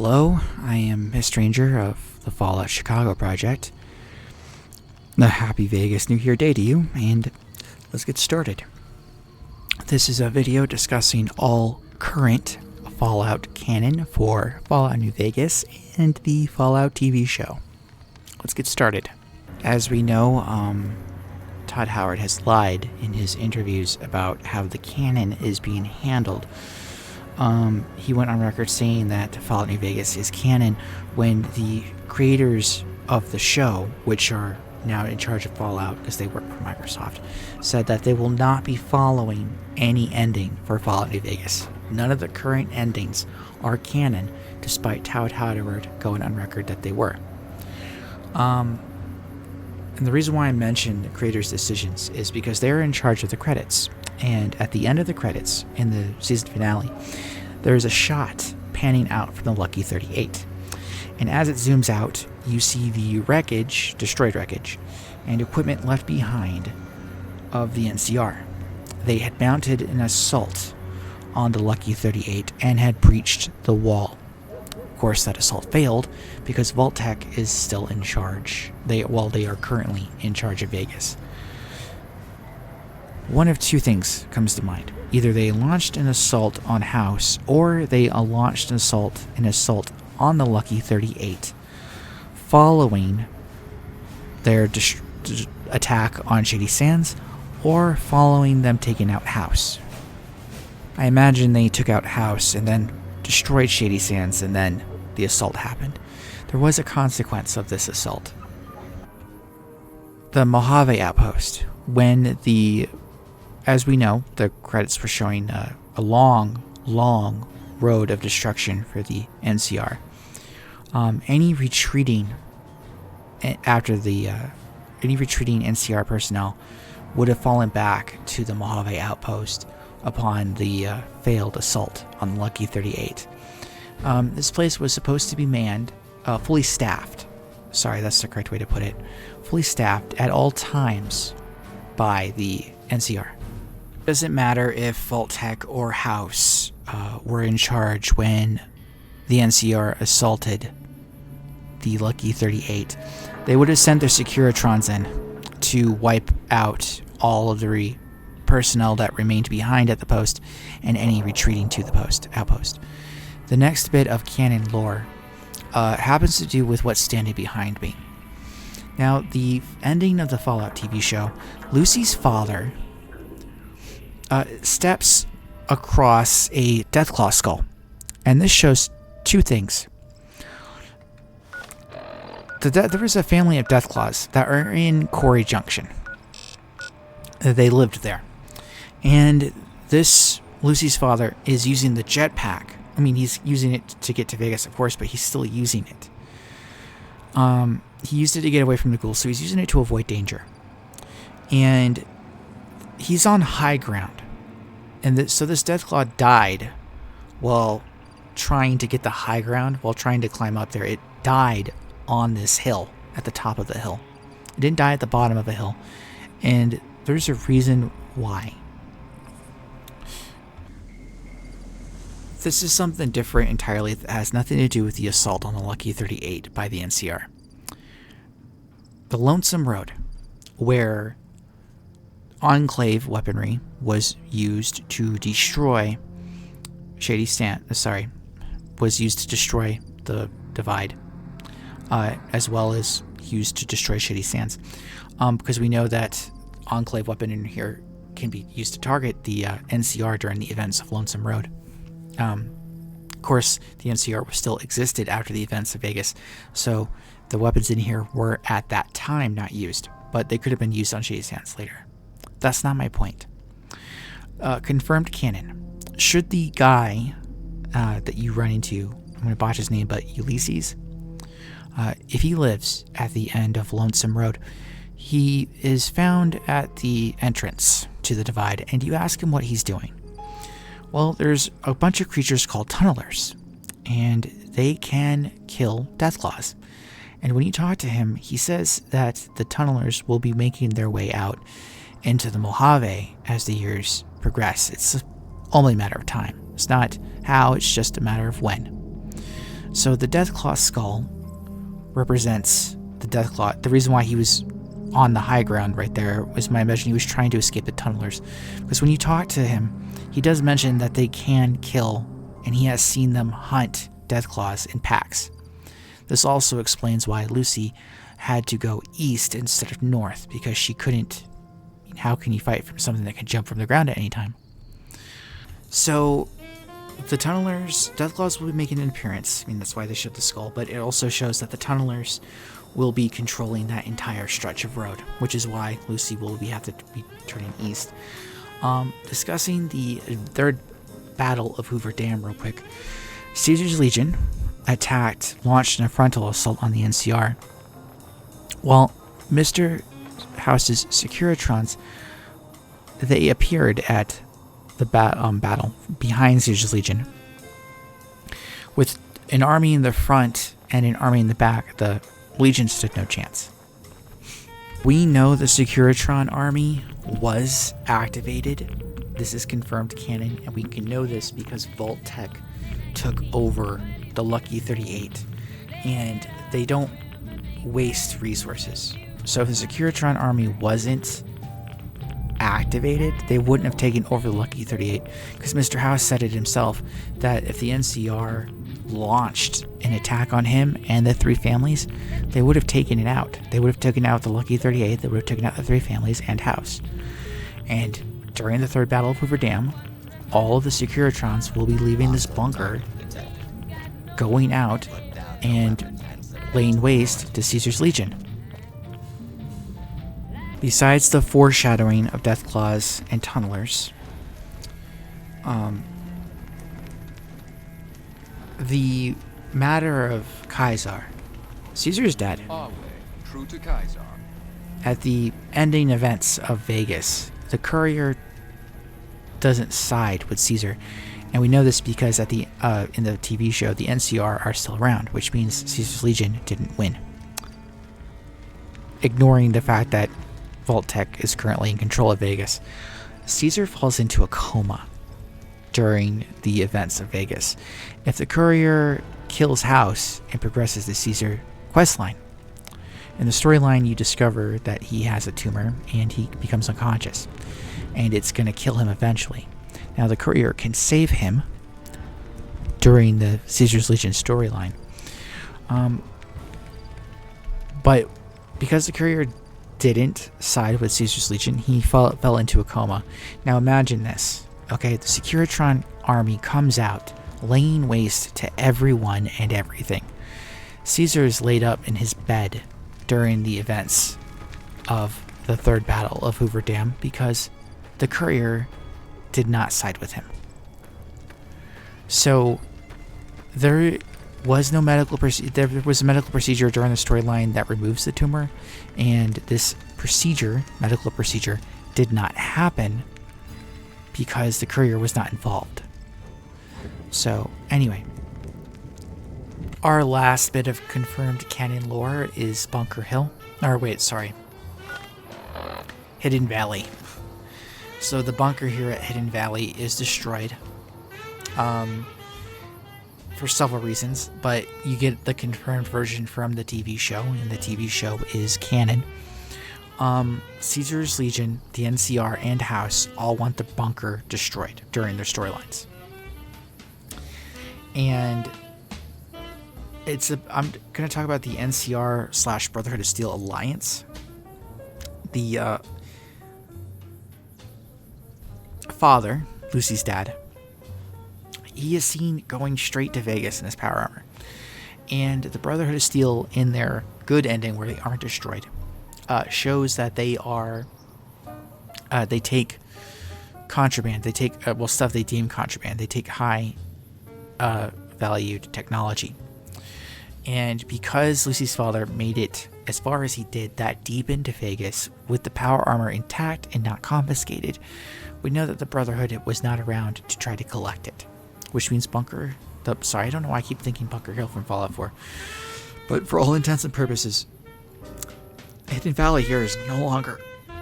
Hello, I am a stranger of the Fallout Chicago project. A happy Vegas New Year Day to you, and let's get started. This is a video discussing all current Fallout canon for Fallout New Vegas and the Fallout TV show. Let's get started. As we know, Todd Howard has lied in his interviews about how the canon is being handled. He went on record saying that Fallout New Vegas is canon when the creators of the show, which are now in charge of Fallout because they work for Microsoft, said that they will not be following any ending for Fallout New Vegas. None of the current endings are canon, despite Todd Howard going on record that they were. And the reason why I mentioned the creators' decisions is because they're in charge of the credits. And at the end of the credits, in the season finale, there's a shot panning out from the Lucky 38. And as it zooms out, you see the wreckage, destroyed wreckage, and equipment left behind of the NCR. They had mounted an assault on the Lucky 38 and had breached the wall. Of course, that assault failed because Vault-Tec is still in charge. They are currently in charge of Vegas. One of two things comes to mind. Either they launched an assault on House, or they launched an assault on the Lucky 38 following their attack on Shady Sands, or following them taking out House. I imagine they took out House and then destroyed Shady Sands, and then the assault happened. There was a consequence of this assault. The Mojave outpost, as we know, the credits were showing a long road of destruction for the NCR. Any retreating NCR personnel would have fallen back to the Mojave outpost upon the failed assault on the Lucky 38. This place was supposed to be manned, fully staffed. Sorry, that's the correct way to put it. Fully staffed at all times by the NCR. Doesn't matter if Vault-Tec or House were in charge when the NCR assaulted the Lucky 38. They would have sent their Securitrons in to wipe out all of the personnel that remained behind at the post and any retreating to the outpost. The next bit of canon lore happens to do with what's standing behind me. Now, the ending of the Fallout TV show, Lucy's father steps across a Deathclaw skull, and this shows two things. There was a family of Deathclaws that are in Quarry Junction. They lived there, and this Lucy's father is using the jetpack. I mean, he's using it to get to Vegas, of course, but he's still using it. He used it to get away from the ghouls, so he's using it to avoid danger. And he's on high ground. And so this Deathclaw died while trying to get the high ground, while trying to climb up there. It died on this hill, at the top of the hill. It didn't die at the bottom of the hill. And there's a reason why. This is something different entirely that has nothing to do with the assault on the Lucky 38 by the NCR. The Lonesome Road, where Enclave weaponry was used to destroy was used to destroy the Divide, as well as used to destroy Shady Sands, because we know that Enclave weapon in here can be used to target the NCR during the events of Lonesome Road. Of course, the NCR still existed after the events of Vegas, so the weapons in here were at that time not used, but they could have been used on Shady Sands later. That's not my point. Confirmed canon. Should the guy that you run into, I'm going to botch his name, but Ulysses, if he lives at the end of Lonesome Road, he is found at the entrance to the Divide, and you ask him what he's doing. Well, there's a bunch of creatures called tunnelers, and they can kill Deathclaws. And when you talk to him, he says that the tunnelers will be making their way out into the Mojave as the years progress. It's only a matter of time. It's not how, it's just a matter of when. So the Deathclaw skull represents the Deathclaw. The reason why he was on the high ground right there was my imagination he was trying to escape the tunnelers. Because when you talk to him, he does mention that they can kill, and he has seen them hunt Deathclaws in packs. This also explains why Lucy had to go east instead of north, because she couldn't. How can you fight from something that can jump from the ground at any time? So the tunnelers, Deathclaws will be making an appearance. I mean, that's why they showed the skull, but it also shows that the tunnelers will be controlling that entire stretch of road, which is why Lucy will have to be turning east. Discussing the third battle of Hoover Dam real quick. Caesar's Legion launched a frontal assault on the NCR. While Mr. House's Securitrons, they appeared at the battle behind Caesar's Legion. With an army in the front and an army in the back, the Legion stood no chance. We know the Securitron army was activated. This is confirmed canon, and we can know this because Vault Tech took over the Lucky 38, and they don't waste resources. So if the Securitron army wasn't activated, they wouldn't have taken over the Lucky 38, because Mr. House said it himself that if the NCR launched an attack on him and the three families, they would have taken it out. They would have taken out the Lucky 38, they would have taken out the three families and House. And during the third battle of Hoover Dam, all of the Securitrons will be leaving this bunker, going out and laying waste to Caesar's Legion. Besides the foreshadowing of Deathclaws and Tunnelers, the matter of Caesar. Caesar's dead. True to Caesar. At the ending events of Vegas, the courier doesn't side with Caesar, and we know this because at the in the TV show, the NCR are still around, which means Caesar's Legion didn't win. Ignoring the fact that Vault Tech is currently in control of Vegas, Caesar falls into a coma during the events of Vegas. If the courier kills House and progresses the Caesar questline, in the storyline you discover that he has a tumor and he becomes unconscious, and it's going to kill him eventually. Now the courier can save him during the Caesar's Legion storyline, but because the courier didn't side with Caesar's Legion, he fell into a coma. Now imagine this. Okay, the Securitron army comes out, laying waste to everyone and everything. Caesar is laid up in his bed during the events of the third battle of Hoover Dam because the courier did not side with him. So there was no medical there was a medical procedure during the storyline that removes the tumor, and this medical procedure did not happen because the courier was not involved. So anyway, our last bit of confirmed canon lore is Bunker Hill. Hidden Valley. So the bunker here at Hidden Valley is destroyed for several reasons, but you get the confirmed version from the TV show, and the TV show is canon. Caesar's Legion, the NCR, and House all want the bunker destroyed during their storylines. And I'm going to talk about the NCR / Brotherhood of Steel alliance. The father, Lucy's dad, he is seen going straight to Vegas in his power armor. And the Brotherhood of Steel, in their good ending where they aren't destroyed, shows that they take contraband. They take stuff they deem contraband. They take high valued technology. And because Lucy's father made it as far as he did, that deep into Vegas, with the power armor intact and not confiscated, we know that the Brotherhood was not around to try to collect it. Which means I don't know why I keep thinking Bunker Hill from Fallout 4. But for all intents and purposes, Hidden Valley here is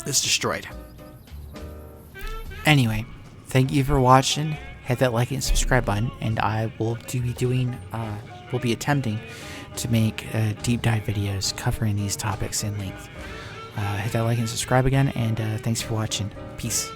destroyed. Anyway, thank you for watching. Hit that like and subscribe button, and I will be doing will be attempting to make deep dive videos covering these topics in length. Hit that like and subscribe again, and thanks for watching. Peace.